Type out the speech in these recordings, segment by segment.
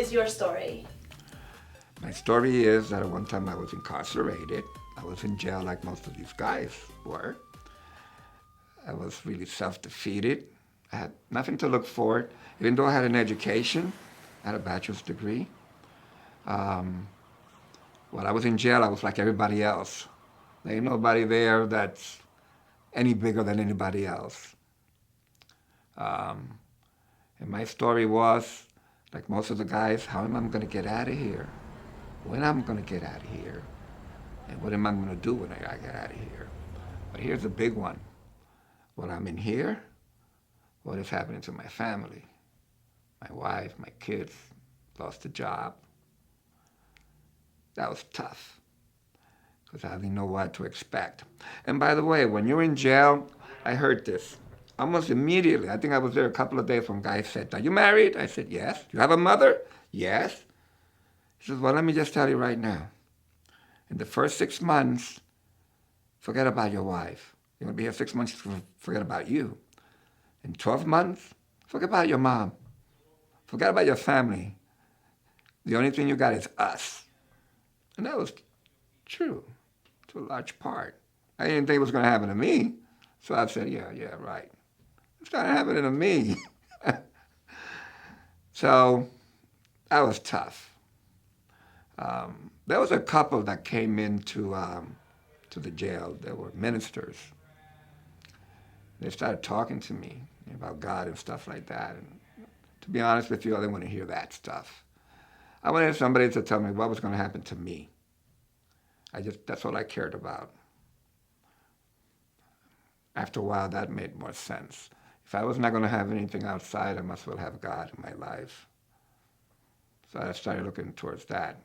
is your story? My story is that at one time I was incarcerated. I was in jail like most of these guys were. I was really self-defeated. I had nothing to look forward. Even though I had an education, I had a bachelor's degree. While I was in jail, I was like everybody else. There ain't nobody there that's any bigger than anybody else. And my story was, like most of the guys, how am I going to get out of here? When am I going to get out of here? And what am I going to do when I get out of here? But here's the big one. When I'm in here, what is happening to my family? My wife, my kids, lost a job. That was tough because I didn't know what to expect. And by the way, when you're in jail, I heard this almost immediately. I think I was there a couple of days when a guy said, "Are you married?" I said, "Yes." "You have a mother?" "Yes." He says, "Well, let me just tell you right now. In the first 6 months, forget about your wife. You're going to be here 6 months, forget about you. In 12 months, forget about your mom. Forget about your family. The only thing you got is us." And that was true to a large part. I didn't think it was going to happen to me. So I said, yeah, right. It's going to happen to me. So that was tough. There was a couple that came into to the jail. They were ministers. They started talking to me about God and stuff like that. And to be honest with you, I didn't want to hear that stuff. I wanted somebody to tell me what was going to happen to me. That's all I cared about. After a while, that made more sense. If I was not going to have anything outside, I must well have God in my life. So I started looking towards that.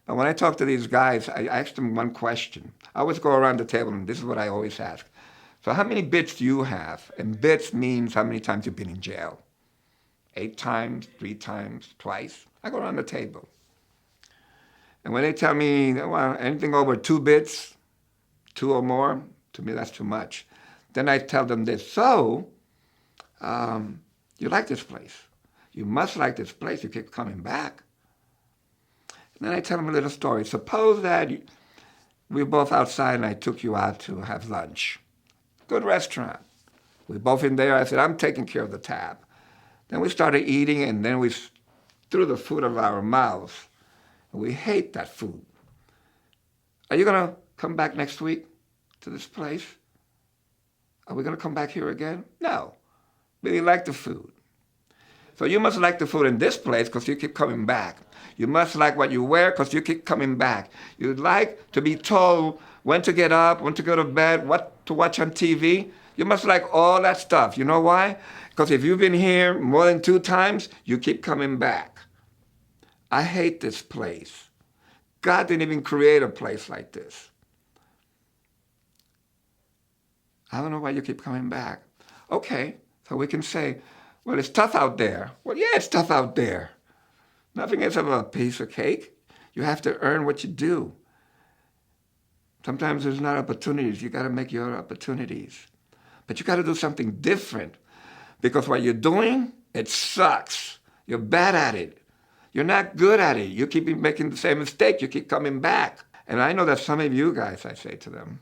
But when I talk to these guys, I asked them one question. I always go around the table, and this is what I always ask. So how many bits do you have? And bits means how many times you've been in jail. 8 times, 3 times, twice. I go around the table. And when they tell me, well, anything over 2 bits, 2 or more, to me that's too much. Then I tell them this, so you like this place. You must like this place. You keep coming back. And then I tell them a little story. Suppose that we were both outside and I took you out to have lunch. Good restaurant. We're both in there. I said, I'm taking care of the tab. Then we started eating, and then we threw the food out of our mouths. And we hate that food. Are you going to come back next week to this place? Are we going to come back here again? No. We didn't like the food. So you must like the food in this place because you keep coming back. You must like what you wear because you keep coming back. You'd like to be told when to get up, when to go to bed, what to watch on TV. You must like all that stuff. You know why? Because if you've been here more than 2 times, you keep coming back. I hate this place. God didn't even create a place like this. I don't know why you keep coming back. Okay, so we can say, well, it's tough out there. Well, yeah, it's tough out there. Nothing is ever a piece of cake. You have to earn what you do. Sometimes there's not opportunities. You got to make your opportunities. But you got to do something different because what you're doing, it sucks. You're bad at it. You're not good at it. You keep making the same mistake. You keep coming back. And I know that some of you guys, I say to them,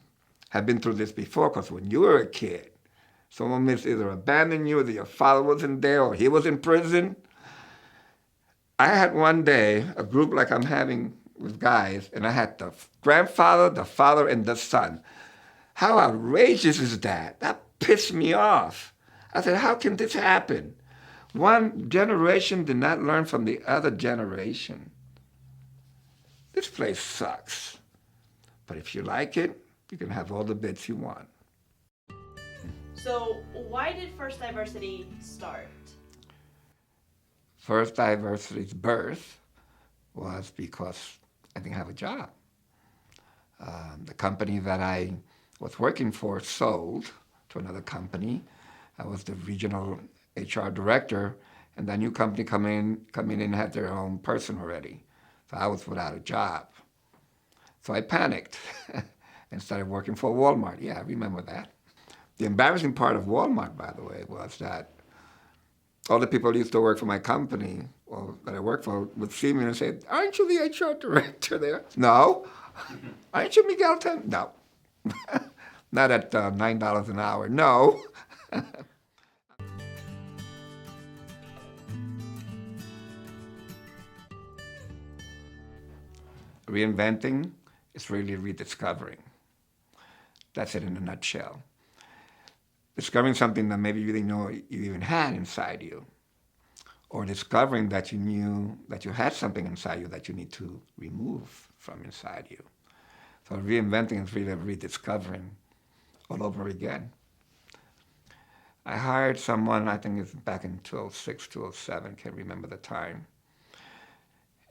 have been through this before because when you were a kid, someone has either abandoned you, either your father wasn't there or he was in prison. I had one day a group like I'm having with guys, and I had the grandfather, the father, and the son. How outrageous is that? That pissed me off. I said, how can this happen? One generation did not learn from the other generation. This place sucks. But if you like it, you can have all the bits you want. So why did First Diversity start? First Diversity's birth was because I didn't have a job. The company that I was working for sold to another company. I was the regional HR director, and that new company coming in had their own person already. So I was without a job. So I panicked and started working for Walmart. Yeah, I remember that. The embarrassing part of Walmart, by the way, was that all the people who used to work for my company, or that I work for, would see me and say, "Aren't you the HR director there?" No. "Aren't you Miguel Ten?" No. Not at $9 an hour. No. Reinventing is really rediscovering. That's it in a nutshell. Discovering something that maybe you didn't know you even had inside you, or discovering that you knew that you had something inside you that you need to remove from inside you. So reinventing is really rediscovering all over again. I hired someone, I think it's back in 2006, 2007, can't remember the time.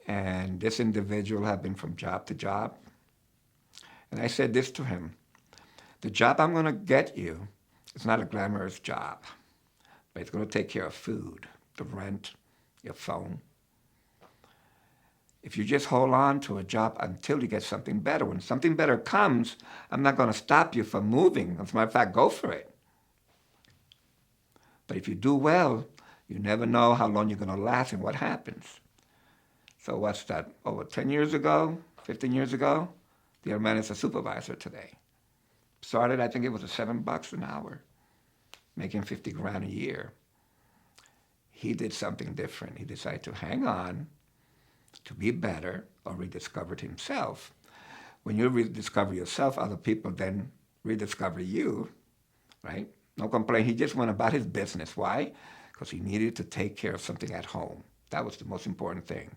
And this individual had been from job to job. And I said this to him: the job I'm going to get you is not a glamorous job, but it's going to take care of food, the rent, your phone. If you just hold on to a job until you get something better, when something better comes, I'm not going to stop you from moving. As a matter of fact, go for it. But if you do well, you never know how long you're going to last and what happens. So what's that? Over 10 years ago, 15 years ago, the young man is a supervisor today. Started, I think it was $7 an hour, making 50 grand a year. He did something different. He decided to hang on, to be better, or rediscovered himself. When you rediscover yourself, other people then rediscover you, right? No complaint. He just went about his business. Why? Because he needed to take care of something at home. That was the most important thing.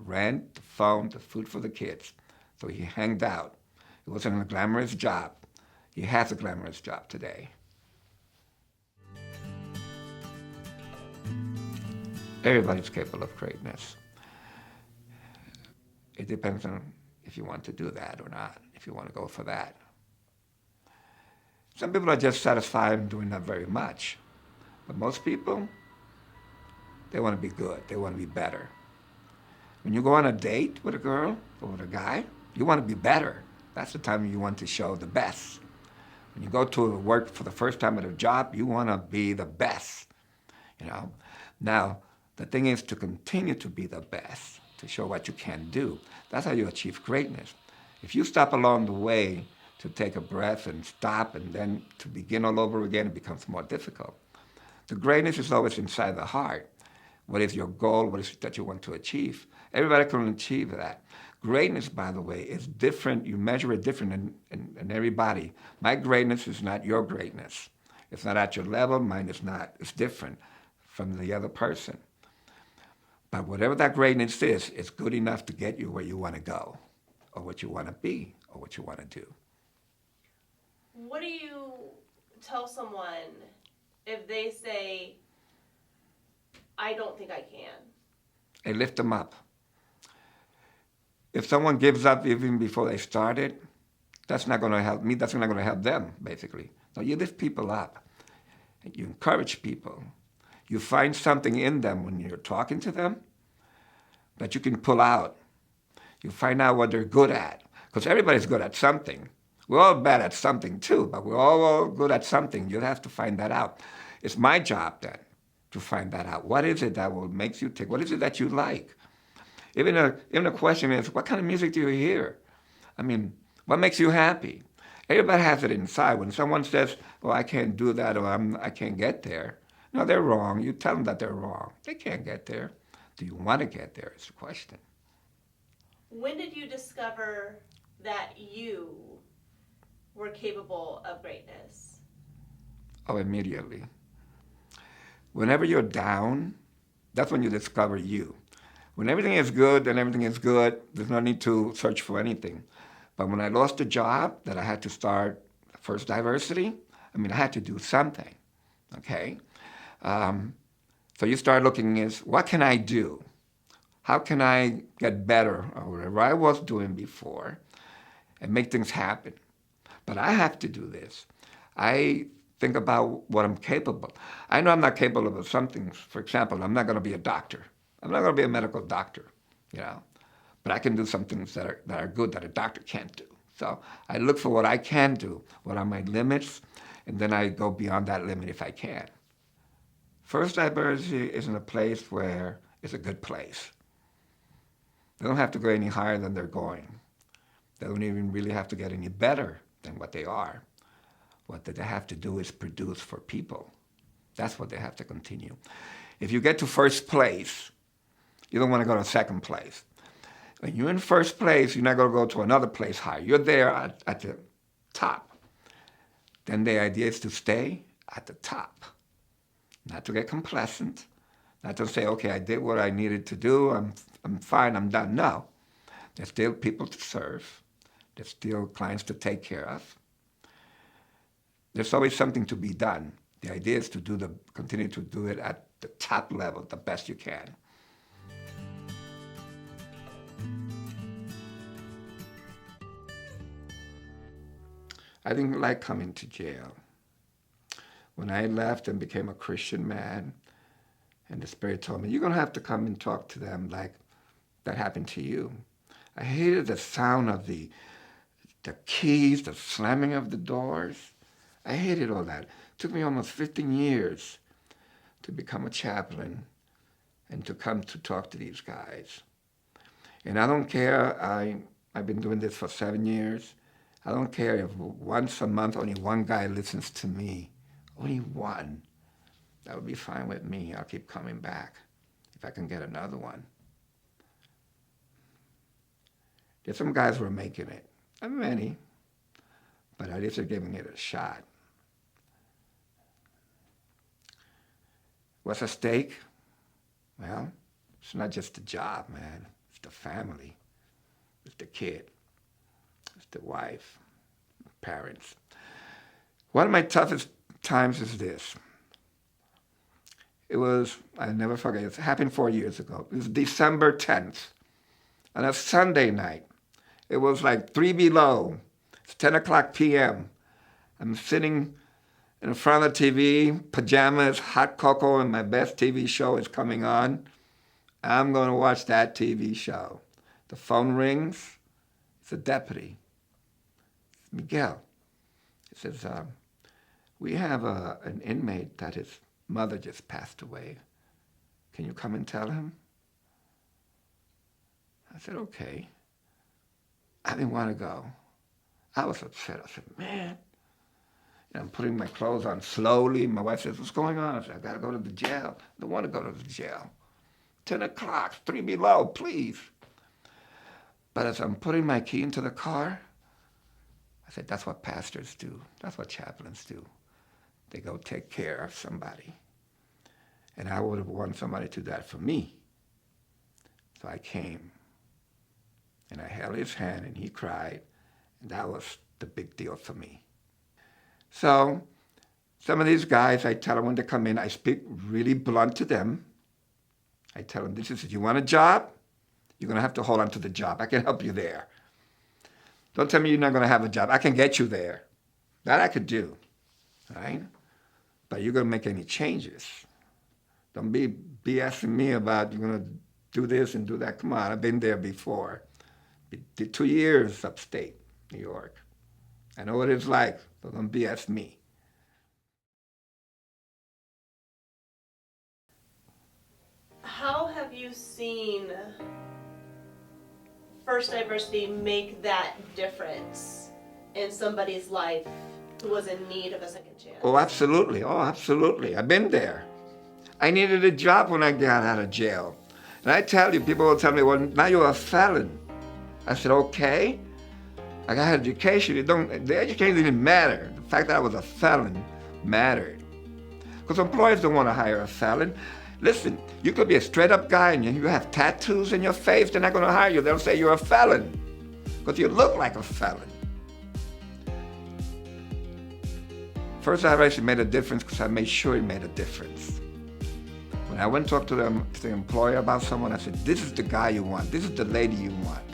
Rent, the phone, the food for the kids. So he hanged out. It wasn't a glamorous job. He has a glamorous job today. Everybody's capable of greatness. It depends on if you want to do that or not, if you want to go for that. Some people are just satisfied in doing not very much. But most people, they want to be good. They want to be better. When you go on a date with a girl or with a guy, you want to be better. That's the time you want to show the best. When you go to work for the first time at a job, you want to be the best. Now, the thing is to continue to be the best, to show what you can do. That's how you achieve greatness. If you stop along the way to take a breath and stop and then to begin all over again, it becomes more difficult. The greatness is always inside the heart. What is your goal? What is it that you want to achieve? Everybody can achieve that. Greatness, by the way, is different. You measure it different in everybody. My greatness is not your greatness. It's not at your level. Mine is not. It's different from the other person. But whatever that greatness is, it's good enough to get you where you want to go, or what you want to be, or what you want to do. What do you tell someone if they say, "I don't think I can"? Hey, lift them up. If someone gives up even before they started, that's not going to help me. That's not going to help them, basically. So you lift people up. You encourage people. You find something in them when you're talking to them that you can pull out. You find out what they're good at. Because everybody's good at something. We're all bad at something too, but we're all good at something. You'll have to find that out. It's my job then to find that out. What is it that will make you tick? What is it that you like? Even a question is, what kind of music do you hear? I mean, what makes you happy? Everybody has it inside. When someone says, "Well, I can't do that," or "I can't get there," no, they're wrong. You tell them that they're wrong. They can't get there. Do you want to get there is the question. When did you discover that you were capable of greatness? Oh, immediately. Whenever you're down, that's when you discover you. When everything is good, then everything is good. There's no need to search for anything. But when I lost a job that I had to start first diversity, I had to do something, okay? So you start looking is, what can I do? How can I get better or whatever I was doing before and make things happen? But I have to do this. I think about what I'm capable. I know I'm not capable of some things. For example, I'm not going to be a doctor. I'm not going to be a medical doctor, but I can do some things that are good that a doctor can't do. So I look for what I can do, what are my limits, and then I go beyond that limit if I can. First diversity is in a place where it's a good place. They don't have to go any higher than they're going. They don't even really have to get any better than what they are. What they have to do is produce for people. That's what they have to continue. If you get to first place, you don't want to go to second place. When you're in first place, you're not going to go to another place higher. You're there at the top. Then the idea is to stay at the top. Not to get complacent. Not to say, okay, I did what I needed to do. I'm fine, I'm done. No. There's still people to serve. There's still clients to take care of. There's always something to be done. The idea is to continue to do it at the top level, the best you can. I didn't like coming to jail. When I left and became a Christian man, and the Spirit told me, you're going to have to come and talk to them like that happened to you. I hated the sound of the keys, the slamming of the doors. I hated all that. It took me almost 15 years to become a chaplain and to come to talk to these guys. And I don't care, I've been doing this for 7 years. I don't care if once a month only one guy listens to me. Only one. That would be fine with me. I'll keep coming back if I can get another one. There's some guys who are making it. Not many, but at least they're giving it a shot. What's at stake? Well, it's not just the job, man. It's the family. It's the kid. It's the wife, parents. One of my toughest times is this. I'll never forget, it happened 4 years ago. It was December 10th, on a Sunday night. It was like 3 below. It's 10 o'clock p.m. I'm sitting in front of the TV, pajamas, hot cocoa, and my best TV show is coming on. I'm going to watch that TV show. The phone rings. It's a deputy. It's Miguel. He says, we have an inmate that his mother just passed away. Can you come and tell him? I said, okay. I didn't want to go. I was upset. I said, man. And I'm putting my clothes on slowly. My wife says, what's going on? I said, I got to go to the jail. I don't want to go to the jail. 10 o'clock, 3 below, please. But as I'm putting my key into the car, I said, that's what pastors do. That's what chaplains do. They go take care of somebody. And I would have wanted somebody to do that for me. So I came. And I held his hand and he cried. And that was the big deal for me. So some of these guys, I tell them when they come in, I speak really blunt to them. I tell them, this is, you want a job? You're going to have to hold on to the job. I can help you there. Don't tell me you're not going to have a job. I can get you there. That I could do. Right? But you're going to make any changes. Don't be BSing me about you're going to do this and do that. Come on, I've been there before. Did 2 years upstate New York. I know what it's like, so don't BS me. How have you seen First Diversity make that difference in somebody's life who was in need of a second chance? Oh, absolutely. Oh, absolutely. I've been there. I needed a job when I got out of jail. And I tell you, people will tell me, well, now you're a felon. I said, okay. I got education. The education didn't matter. The fact that I was a felon mattered. Because employers don't want to hire a felon. Listen, you could be a straight-up guy and you have tattoos in your face. They're not going to hire you. They'll say you're a felon because you look like a felon. First, I actually made a difference because I made sure it made a difference. When I went to talk to the employer about someone, I said, this is the guy you want. This is the lady you want.